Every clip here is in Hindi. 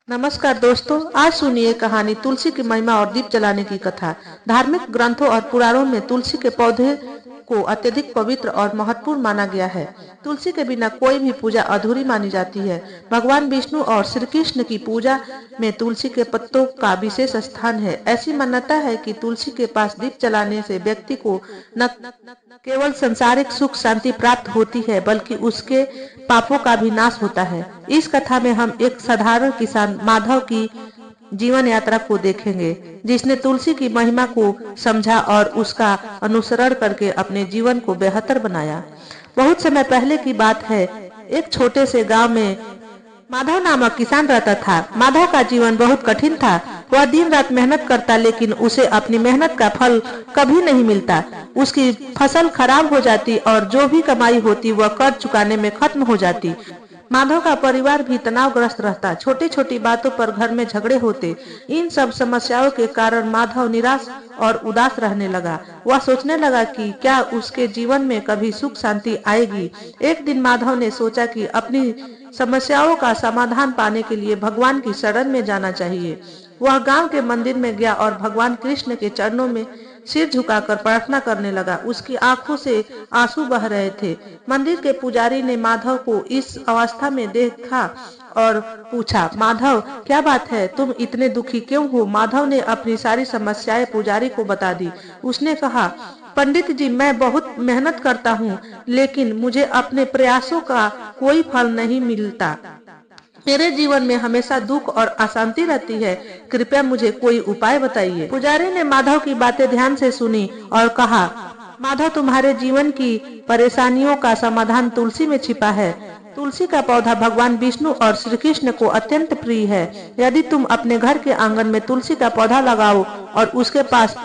नमस्कार दोस्तों, आज सुनिए कहानी तुलसी की महिमा और दीप जलाने की कथा। धार्मिक ग्रंथों और पुराणों में तुलसी के पौधे को अत्यधिक पवित्र और महत्वपूर्ण माना गया है। तुलसी के बिना कोई भी पूजा अधूरी मानी जाती है। भगवान विष्णु और श्री कृष्ण की पूजा में तुलसी के पत्तों का विशेष स्थान है। ऐसी मान्यता है कि तुलसी के पास दीप जलाने से व्यक्ति को न केवल सांसारिक सुख शांति प्राप्त होती है, बल्कि उसके पापों का भी नाश होता है। इस कथा में हम एक साधारण किसान माधव की जीवन यात्रा को देखेंगे, जिसने तुलसी की महिमा को समझा और उसका अनुसरण करके अपने जीवन को बेहतर बनाया। बहुत समय पहले की बात है। एक छोटे से गांव में माधव नामक किसान रहता था। माधव का जीवन बहुत कठिन था। वह दिन रात मेहनत करता, लेकिन उसे अपनी मेहनत का फल कभी नहीं मिलता। उसकी फसल खराब हो जाती और जो भी कमाई होती वह कर्ज चुकाने में खत्म हो जाती। माधव का परिवार भी तनावग्रस्त रहता। छोटी छोटी बातों पर घर में झगड़े होते। इन सब समस्याओं के कारण माधव निराश और उदास रहने लगा। वह सोचने लगा कि क्या उसके जीवन में कभी सुख शांति आएगी। एक दिन माधव ने सोचा कि अपनी समस्याओं का समाधान पाने के लिए भगवान की शरण में जाना चाहिए। वह गांव के मंदिर में गया और भगवान कृष्ण के चरणों में सिर झुकाकर प्रार्थना करने लगा। उसकी आंखों से आंसू बह रहे थे। मंदिर के पुजारी ने माधव को इस अवस्था में देखा और पूछा, माधव क्या बात है, तुम इतने दुखी क्यों हो? माधव ने अपनी सारी समस्याएं पुजारी को बता दी। उसने कहा, पंडित जी, मैं बहुत मेहनत करता हूँ, लेकिन मुझे अपने प्रयासों का कोई फल नहीं मिलता। मेरे जीवन में हमेशा दुख और अशांति रहती है। कृपया मुझे कोई उपाय बताइए। पुजारी ने माधव की बातें ध्यान से सुनी और कहा, माधव, तुम्हारे जीवन की परेशानियों का समाधान तुलसी में छिपा है। तुलसी का पौधा भगवान विष्णु और श्री कृष्ण को अत्यंत प्रिय है। यदि तुम अपने घर के आंगन में तुलसी का पौधा लगाओ और उसके पास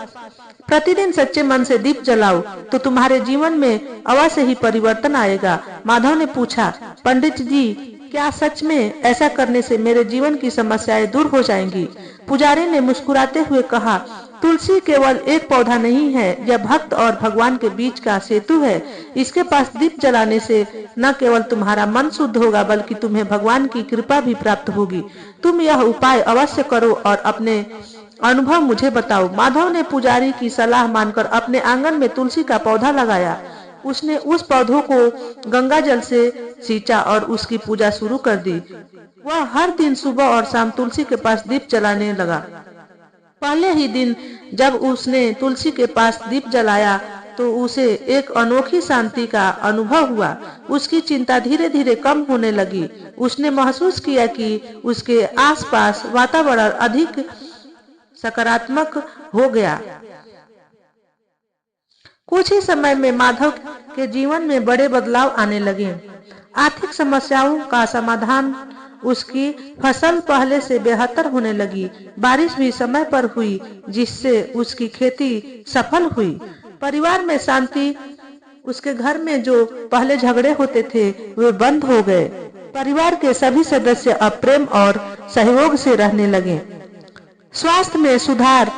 प्रतिदिन सच्चे मन से दीप जलाओ, तो तुम्हारे जीवन में अवश्य ही परिवर्तन आएगा। माधव ने पूछा, पंडित जी, क्या सच में ऐसा करने से मेरे जीवन की समस्याएं दूर हो जाएंगी? पुजारी ने मुस्कुराते हुए कहा, तुलसी केवल एक पौधा नहीं है, यह भक्त और भगवान के बीच का सेतु है। इसके पास दीप जलाने से न केवल तुम्हारा मन शुद्ध होगा, बल्कि तुम्हें भगवान की कृपा भी प्राप्त होगी। तुम यह उपाय अवश्य करो और अपने अनुभव मुझे बताओ। माधव ने पुजारी की सलाह मानकर अपने आंगन में तुलसी का पौधा लगाया। उसने उस पौधों को गंगा जल से सींचा और उसकी पूजा शुरू कर दी। वह हर दिन सुबह और शाम तुलसी के पास दीप जलाने लगा। पहले ही दिन जब उसने तुलसी के पास दीप जलाया तो उसे एक अनोखी शांति का अनुभव हुआ। उसकी चिंता धीरे धीरे कम होने लगी। उसने महसूस किया कि उसके आसपास वातावरण अधिक सकारात्मक हो गया। कुछ ही समय में माधव के जीवन में बड़े बदलाव आने लगे। आर्थिक समस्याओं का समाधान, उसकी फसल पहले से बेहतर होने लगी। बारिश भी समय पर हुई, जिससे उसकी खेती सफल हुई। परिवार में शांति, उसके घर में जो पहले झगड़े होते थे वे बंद हो गए। परिवार के सभी सदस्य अब प्रेम और सहयोग से रहने लगे। स्वास्थ्य में सुधार,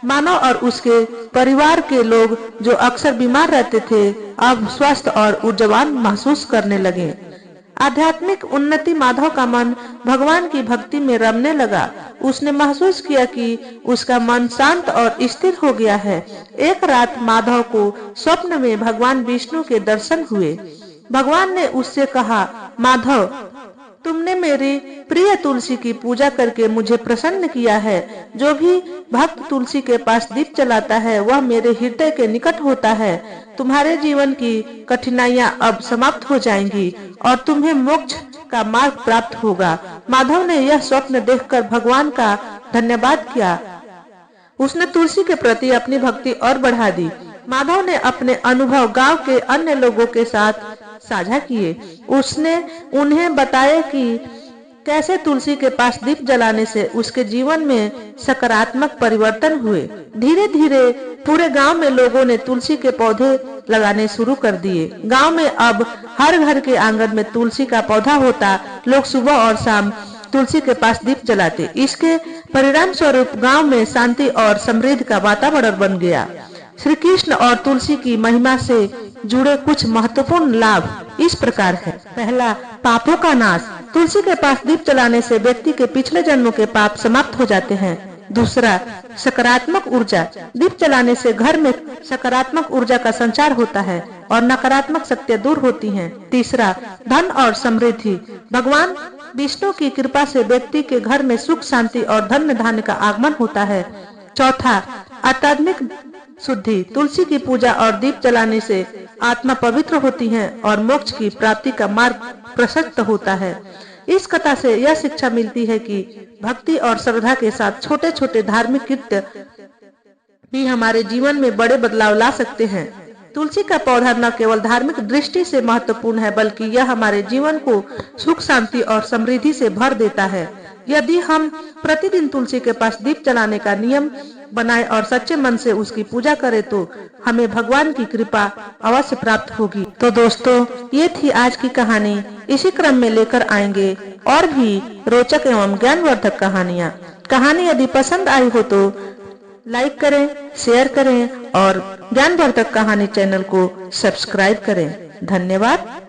मानव और उसके परिवार के लोग जो अक्सर बीमार रहते थे अब स्वस्थ और ऊर्जावान महसूस करने लगे। आध्यात्मिक उन्नति, माधव का मन भगवान की भक्ति में रमने लगा। उसने महसूस किया कि उसका मन शांत और स्थिर हो गया है। एक रात माधव को स्वप्न में भगवान विष्णु के दर्शन हुए। भगवान ने उससे कहा, माधव, तुमने मेरी प्रिय तुलसी की पूजा करके मुझे प्रसन्न किया है। जो भी भक्त तुलसी के पास दीप जलाता है वह मेरे हृदय के निकट होता है। तुम्हारे जीवन की कठिनाइयां अब समाप्त हो जाएंगी और तुम्हें मोक्ष का मार्ग प्राप्त होगा। माधव ने यह स्वप्न देखकर भगवान का धन्यवाद किया। उसने तुलसी के प्रति अपनी भक्ति और बढ़ा दी। माधव ने अपने अनुभव गांव के अन्य लोगों के साथ साझा किए। उसने उन्हें बताया कि कैसे तुलसी के पास दीप जलाने से उसके जीवन में सकारात्मक परिवर्तन हुए। धीरे धीरे पूरे गांव में लोगों ने तुलसी के पौधे लगाने शुरू कर दिए। गांव में अब हर घर के आंगन में तुलसी का पौधा होता। लोग सुबह और शाम तुलसी के पास दीप जलाते। इसके परिणाम स्वरूप गांव में शांति और समृद्धि का वातावरण बन गया। श्री कृष्ण और तुलसी की महिमा से जुड़े कुछ महत्वपूर्ण लाभ इस प्रकार है। पहला, पापों का नाश। तुलसी के पास दीप जलाने से व्यक्ति के पिछले जन्मों के पाप समाप्त हो जाते हैं। दूसरा, सकारात्मक ऊर्जा। दीप जलाने से घर में सकारात्मक ऊर्जा का संचार होता है और नकारात्मक शक्तियां दूर होती हैं। तीसरा, धन और समृद्धि। भगवान विष्णु की कृपा से व्यक्ति के घर में सुख, शांति और धन धान्य का आगमन होता है। चौथा, आध्यात्मिक शुद्धि। तुलसी की पूजा और दीप जलाने से आत्मा पवित्र होती है और मोक्ष की प्राप्ति का मार्ग प्रशस्त होता है। इस कथा से यह शिक्षा मिलती है कि भक्ति और श्रद्धा के साथ छोटे छोटे धार्मिक कृत्य भी हमारे जीवन में बड़े बदलाव ला सकते हैं। तुलसी का पौधा न केवल धार्मिक दृष्टि से महत्वपूर्ण है, बल्कि यह हमारे जीवन को सुख, शांति और समृद्धि से भर देता है। यदि हम प्रतिदिन तुलसी के पास दीप जलाने का नियम बनाए और सच्चे मन से उसकी पूजा करें तो हमें भगवान की कृपा अवश्य प्राप्त होगी। तो दोस्तों, ये थी आज की कहानी। इसी क्रम में लेकर आएंगे और भी रोचक एवं ज्ञानवर्धक कहानियाँ। कहानी यदि पसंद आई हो तो लाइक करें, शेयर करें और ज्ञानवर्धक कहानी चैनल को सब्सक्राइब करें। धन्यवाद।